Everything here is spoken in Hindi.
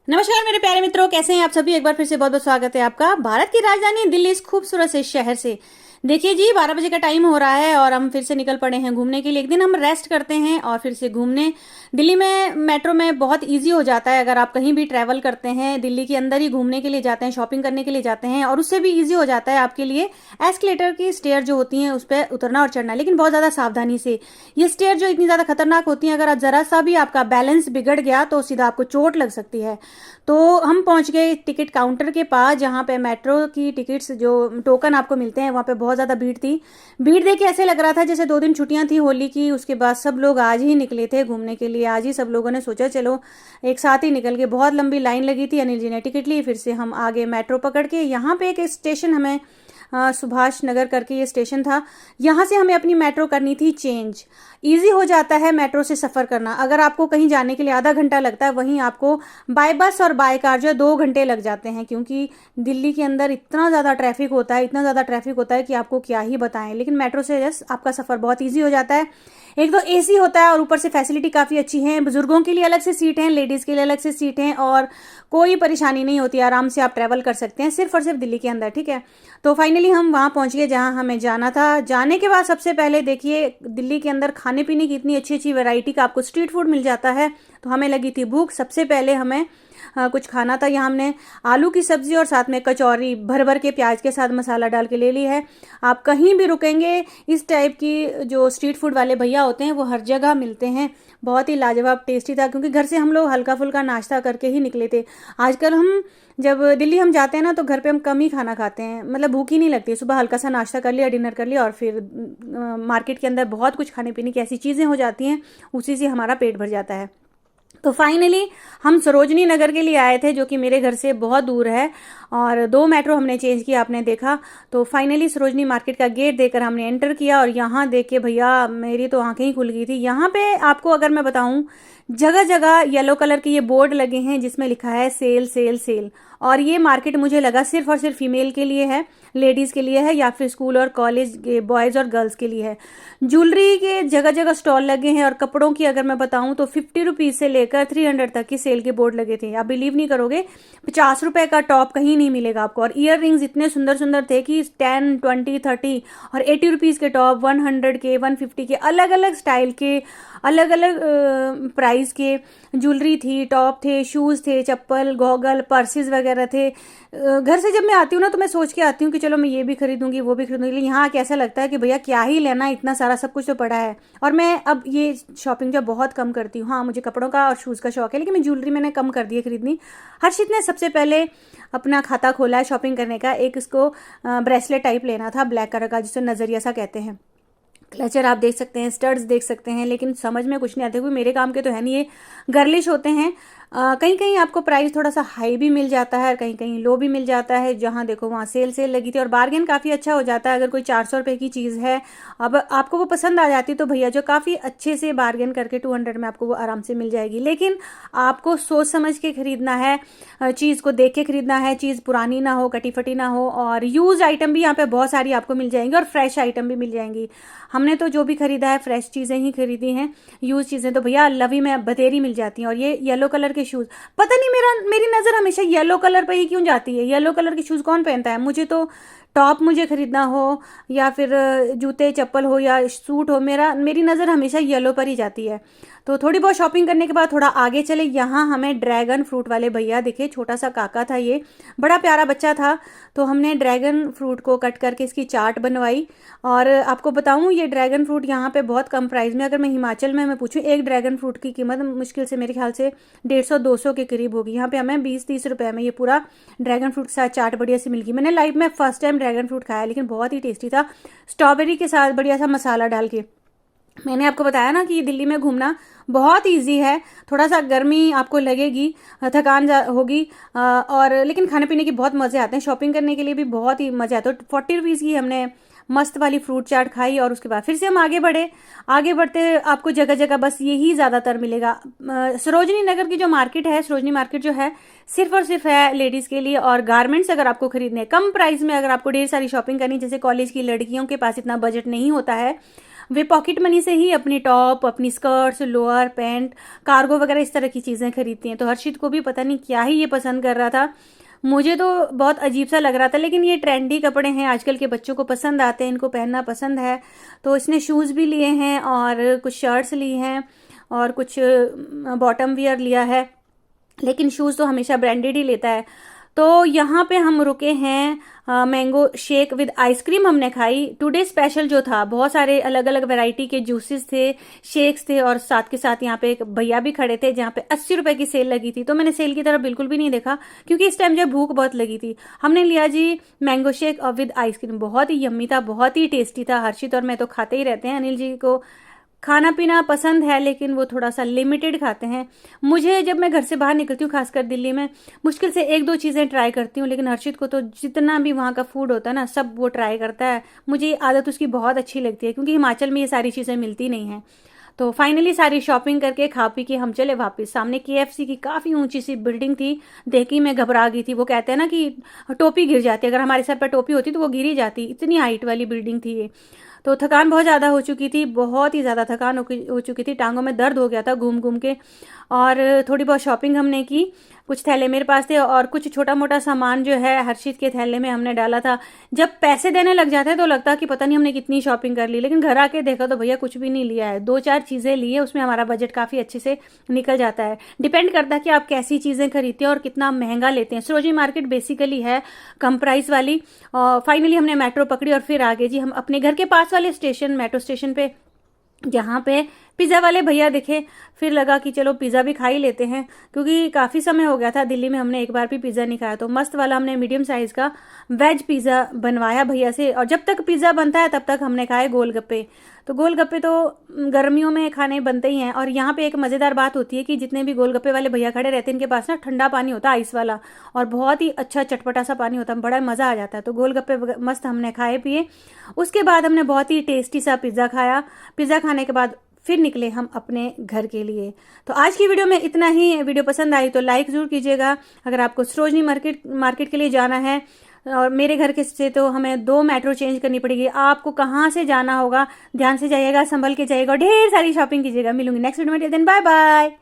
नमस्कार मेरे प्यारे मित्रों, कैसे हैं आप सभी। एक बार फिर से बहुत बहुत स्वागत है आपका भारत की राजधानी दिल्ली इस खूबसूरत से शहर से। देखिए जी, 12 बजे का टाइम हो रहा है और हम फिर से निकल पड़े हैं घूमने के लिए। एक दिन हम रेस्ट करते हैं और फिर से घूमने। दिल्ली में मेट्रो में बहुत इजी हो जाता है, अगर आप कहीं भी ट्रैवल करते हैं, दिल्ली के अंदर ही घूमने के लिए जाते हैं, शॉपिंग करने के लिए जाते हैं, और उससे भी इजी हो जाता है आपके लिए एस्केलेटर की स्टेयर जो होती हैं उस पर उतरना और चढ़ना, लेकिन बहुत ज़्यादा सावधानी से। ये स्टेयर जो इतनी ज़्यादा खतरनाक होती हैं, अगर ज़रा सा भी आपका बैलेंस बिगड़ गया तो सीधा आपको चोट लग सकती है। तो हम पहुंच गए टिकट काउंटर के पास, जहाँ पे मेट्रो की टिकट्स जो टोकन आपको मिलते हैं, वहाँ पे बहुत ज़्यादा भीड़ थी। भीड़ देख के ऐसे लग रहा था जैसे 2 दिन छुट्टियां थी होली की, उसके बाद सब लोग आज ही निकले थे घूमने के लिए। आज ही सब लोगों ने सोचा चलो एक साथ ही निकल के। बहुत लंबी लाइन लगी थी, अनिल जी ने टिकट ली, फिर से हम आगे मेट्रो पकड़ के। यहाँ पे एक स्टेशन हमें सुभाष नगर करके ये स्टेशन था, यहाँ से हमें अपनी मेट्रो करनी थी चेंज। ईजी हो जाता है मेट्रो से सफ़र करना। अगर आपको कहीं जाने के लिए आधा घंटा लगता है, वहीं आपको बाय बस और बाय कार जो है 2 घंटे लग जाते हैं, क्योंकि दिल्ली के अंदर इतना ज़्यादा ट्रैफिक होता है, इतना ज़्यादा ट्रैफिक होता है कि आपको क्या ही बताएं। लेकिन मेट्रो से जस्ट आपका सफ़र बहुत ईजी हो जाता है। एक तो एसी होता है और ऊपर से फैसिलिटी काफ़ी अच्छी है। बुजुर्गों के लिए अलग से सीट हैं, लेडीज़ के लिए अलग से सीट हैं, और कोई परेशानी नहीं होती, आराम से आप ट्रैवल कर सकते हैं सिर्फ और सिर्फ दिल्ली के अंदर। ठीक है, तो फाइनली हम वहाँ पहुँच गए जहाँ हमें जाना था। जाने के बाद सबसे पहले देखिए, दिल्ली के अंदर खाने पीने की इतनी अच्छी अच्छी वैरायटी का आपको स्ट्रीट फूड मिल जाता है, तो हमें लगी थी भूख। सबसे पहले हमें कुछ खाना था। यहाँ हमने आलू की सब्जी और साथ में कचौरी भर भर के प्याज के साथ मसाला डाल के ले ली है। आप कहीं भी रुकेंगे, इस टाइप की जो स्ट्रीट फूड वाले भैया होते हैं वो हर जगह मिलते हैं। बहुत ही लाजवाब टेस्टी था, क्योंकि घर से हम लोग हल्का फुल्का नाश्ता करके ही निकले थे। आजकल हम जब दिल्ली हम जाते हैं ना, तो घर पे हम कम ही खाना खाते हैं, मतलब भूख ही नहीं लगती। सुबह हल्का सा नाश्ता कर लिया, डिनर कर लिया, और फिर मार्केट के अंदर बहुत कुछ खाने पीने की ऐसी चीज़ें हो जाती हैं, उसी से हमारा पेट भर जाता है। तो फाइनली हम सरोजनी नगर के लिए आए थे, जो कि मेरे घर से बहुत दूर है, और 2 मेट्रो हमने चेंज किया, आपने देखा। तो फाइनली सरोजनी मार्केट का गेट देकर हमने एंटर किया, और यहाँ देख के भैया मेरी तो आंखें ही खुल गई थी। यहाँ पे आपको अगर मैं बताऊँ, जगह जगह येलो कलर के ये बोर्ड लगे हैं जिसमें लिखा है सेल सेल सेल। और ये मार्केट मुझे लगा सिर्फ और सिर्फ फीमेल के लिए है, लेडीज़ के लिए है, या फिर स्कूल और कॉलेज के बॉयज़ और गर्ल्स के लिए है। ज्वेलरी के जगह जगह स्टॉल लगे हैं, और कपड़ों की अगर मैं बताऊं तो 50 रुपीज़ से लेकर 300 तक की सेल के बोर्ड लगे थे। आप बिलीव नहीं करोगे, 50 रुपए का टॉप कहीं नहीं मिलेगा आपको। और ईयर रिंग्स इतने सुंदर सुंदर थे कि 10, 20, 30 और 80 रुपीज़ के टॉप, 100 के, 150 के, अलग अलग स्टाइल के, अलग अलग प्राइस के ज्वेलरी थी, टॉप थे, शूज़ थे, चप्पल, गॉगल, पर्सेज वगैरह थे। घर से जब मैं आती हूँ ना, तो मैं सोच के आती हूँ कि चलो मैं ये भी खरीदूंगी, वो भी खरीदूंगी, लेकिन यहाँ कैसा लगता है कि भैया क्या ही लेना, इतना सारा सब कुछ तो पड़ा है। और मैं अब ये शॉपिंग जो बहुत कम करती हूँ। हाँ, मुझे कपड़ों का और शूज़ का शौक है, लेकिन मैं ज्वेलरी मैंने कम कर दी है खरीदनी। हर्षित ने सबसे पहले अपना खाता खोला है शॉपिंग करने का। एक इसको ब्रेसलेट टाइप लेना था, ब्लैक कलर का, जिसे नज़रिया सा कहते हैं। क्लचर आप देख सकते हैं, स्टड्स देख सकते हैं, लेकिन समझ में कुछ नहीं आते, क्योंकि मेरे काम के तो है नहीं, ये गर्लिश होते हैं। कहीं कहीं आपको प्राइस थोड़ा सा हाई भी मिल जाता है, कहीं कहीं लो भी मिल जाता है। जहाँ देखो वहाँ सेल सेल लगी थी, और बार्गेन काफ़ी अच्छा हो जाता है। अगर कोई 400 रुपये की चीज़ है, अब आपको वो पसंद आ जाती, तो भैया जो काफ़ी अच्छे से बार्गेन करके 200 में आपको वो आराम से मिल जाएगी। लेकिन आपको सोच समझ के खरीदना है, चीज़ को देख के खरीदना है, चीज़ पुरानी ना हो, कटी फटी ना हो। और यूज आइटम भी यहाँ पे बहुत सारी आपको मिल जाएंगी, और फ्रेश आइटम भी मिल जाएंगी। हमने तो जो भी खरीदा है फ्रेश चीज़ें ही खरीदी हैं। यूज चीज़ें तो भैया लवी में बतेरी मिल जाती हैं। और ये येलो कलर के शूज़, पता नहीं मेरी नज़र हमेशा येलो कलर पे ही क्यों जाती है। येलो कलर के शूज़ कौन पहनता है। मुझे तो टॉप मुझे खरीदना हो, या फिर जूते चप्पल हो, या सूट हो, मेरी नज़र हमेशा येलो पर ही जाती है। तो थोड़ी बहुत शॉपिंग करने के बाद थोड़ा आगे चले, यहाँ हमें ड्रैगन फ्रूट वाले भैया दिखे। छोटा सा काका था, ये बड़ा प्यारा बच्चा था। तो हमने ड्रैगन फ्रूट को कट करके इसकी चाट बनवाई। और आपको बताऊँ, ये ड्रैगन फ्रूट यहाँ पे बहुत कम प्राइस में, अगर मैं हिमाचल में पूछूँ, एक ड्रैगन फ्रूट की कीमत मुश्किल से मेरे ख्याल से 150-200 के करीब होगी। यहाँ पे हमें 20-30 रुपये में ये पूरा ड्रैगन फ्रूट के साथ चाट बढ़िया सी मिल गई। मैंने लाइफ में फर्स्ट टाइम ड्रैगन फ्रूट खाया, लेकिन बहुत ही टेस्टी था, स्ट्रॉबेरी के साथ बढ़िया सा मसाला डाल के। मैंने आपको बताया ना कि ये दिल्ली में घूमना बहुत इजी है। थोड़ा सा गर्मी आपको लगेगी, थकान होगी, और लेकिन खाने पीने की बहुत मज़े आते हैं। शॉपिंग करने के लिए भी बहुत ही मज़े आते हैं। तो 40 रुपीज़ की हमने मस्त वाली फ्रूट चाट खाई, और उसके बाद फिर से हम आगे बढ़े। आगे बढ़ते आपको जगह जगह बस यही ज़्यादातर मिलेगा। सरोजनी नगर की जो मार्केट है, सरोजनी मार्केट जो है, सिर्फ और सिर्फ है लेडीज़ के लिए। और गारमेंट्स अगर आपको खरीदने कम प्राइस में, अगर आपको ढेर सारी शॉपिंग करनी, जैसे कॉलेज की लड़कियों के पास इतना बजट नहीं होता है, वे पॉकेट मनी से ही अपनी टॉप, अपनी स्कर्ट्स, लोअर, पैंट, कार्गो वगैरह इस तरह की चीज़ें खरीदती हैं। तो हर्षित को भी पता नहीं क्या ही ये पसंद कर रहा था, मुझे तो बहुत अजीब सा लग रहा था, लेकिन ये ट्रेंडी कपड़े हैं, आजकल के बच्चों को पसंद आते हैं, इनको पहनना पसंद है। तो इसने शूज़ भी लिए हैं और कुछ शर्ट्स ली हैं और कुछ बॉटम वियर लिया है, लेकिन शूज़ तो हमेशा ब्रांडेड ही लेता है। तो यहाँ पे हम रुके हैं, मैंगो शेक विद आइसक्रीम हमने खाई। टुडे स्पेशल जो था, बहुत सारे अलग अलग वैरायटी के जूसेस थे, शेक्स थे, और साथ के साथ यहाँ पे एक भैया भी खड़े थे जहाँ पे 80 रुपए की सेल लगी थी। तो मैंने सेल की तरफ बिल्कुल भी नहीं देखा, क्योंकि इस टाइम जो भूख बहुत लगी थी। हमने लिया जी मैंगो शेक और विद आइसक्रीम, बहुत ही यम्मी था, बहुत ही टेस्टी था। हर्षित और मैं तो खाते ही रहते हैं, अनिल जी को खाना पीना पसंद है, लेकिन वो थोड़ा सा लिमिटेड खाते हैं। मुझे जब मैं घर से बाहर निकलती हूँ, खासकर दिल्ली में, मुश्किल से 1-2 चीज़ें ट्राई करती हूँ, लेकिन हर्षित को तो जितना भी वहाँ का फूड होता है ना, सब वो ट्राई करता है। मुझे ये आदत उसकी बहुत अच्छी लगती है, क्योंकि हिमाचल में ये सारी चीज़ें मिलती नहीं हैं। तो फाइनली सारी शॉपिंग करके खा पी के हम चले वापस। सामने KFC की काफ़ी ऊंची सी बिल्डिंग थी, देखी मैं घबरा गई थी। वो कहते हैं ना कि टोपी गिर जाती है, अगर हमारे सर पर टोपी होती तो वो गिर ही जाती, इतनी हाइट वाली बिल्डिंग थी ये। तो थकान बहुत ज़्यादा हो चुकी थी, बहुत ही ज़्यादा थकान हो चुकी थी, टांगों में दर्द हो गया था घूम घूम के। और थोड़ी बहुत शॉपिंग हमने की, कुछ थैले मेरे पास थे और कुछ छोटा मोटा सामान जो है हर्षित के थैले में हमने डाला था। जब पैसे देने लग जाते हैं तो लगता है कि पता नहीं हमने कितनी शॉपिंग कर ली, लेकिन घर आके देखा तो भैया कुछ भी नहीं लिया है, 2-4 चीज़ें ली है, उसमें हमारा बजट काफ़ी अच्छे से निकल जाता है। डिपेंड करता है कि आप कैसी चीज़ें खरीदते हैं और कितना महंगा लेते हैं। सरोजिनी मार्केट बेसिकली है कम प्राइस वाली। और फाइनली हमने मेट्रो पकड़ी और फिर आगे जी हम अपने घर के पास वाले स्टेशन, मेट्रो स्टेशन पे, जहाँ पे पिज़्ज़ा वाले भैया दिखे, फिर लगा कि चलो पिज़्ज़ा भी खा ही लेते हैं, क्योंकि काफ़ी समय हो गया था दिल्ली में हमने एक बार भी पिज़्ज़ा नहीं खाया। तो मस्त वाला हमने मीडियम साइज़ का वेज पिज़्ज़ा बनवाया भैया से, और जब तक पिज़्ज़ा बनता है तब तक हमने खाए गोलगप्पे। तो गोलगप्पे तो गर्मियों में खाने बनते ही हैं। और यहाँ पे एक मज़ेदार बात होती है कि जितने भी गोलगप्पे वाले भैया खड़े रहते हैं, इनके पास ना ठंडा पानी होता है, आइस वाला, और बहुत ही अच्छा चटपटा सा पानी होता है, बड़ा मज़ा आ जाता है। तो गोलगप्पे मस्त हमने खाए पिए। उसके बाद हमने बहुत ही टेस्टी सा पिज़्ज़ा खाया। पिज़्ज़ा खाने के बाद फिर निकले हम अपने घर के लिए। तो आज की वीडियो में इतना ही। वीडियो पसंद आई तो लाइक ज़रूर कीजिएगा। अगर आपको सरोजनी मार्केट के लिए जाना है, और मेरे घर के से तो हमें 2 मेट्रो चेंज करनी पड़ेगी, आपको कहाँ से जाना होगा ध्यान से जाइएगा, संभल के जाइएगा और ढेर सारी शॉपिंग कीजिएगा। मिलूंगी नेक्स्ट वीडियो में, दिन बाय बाय।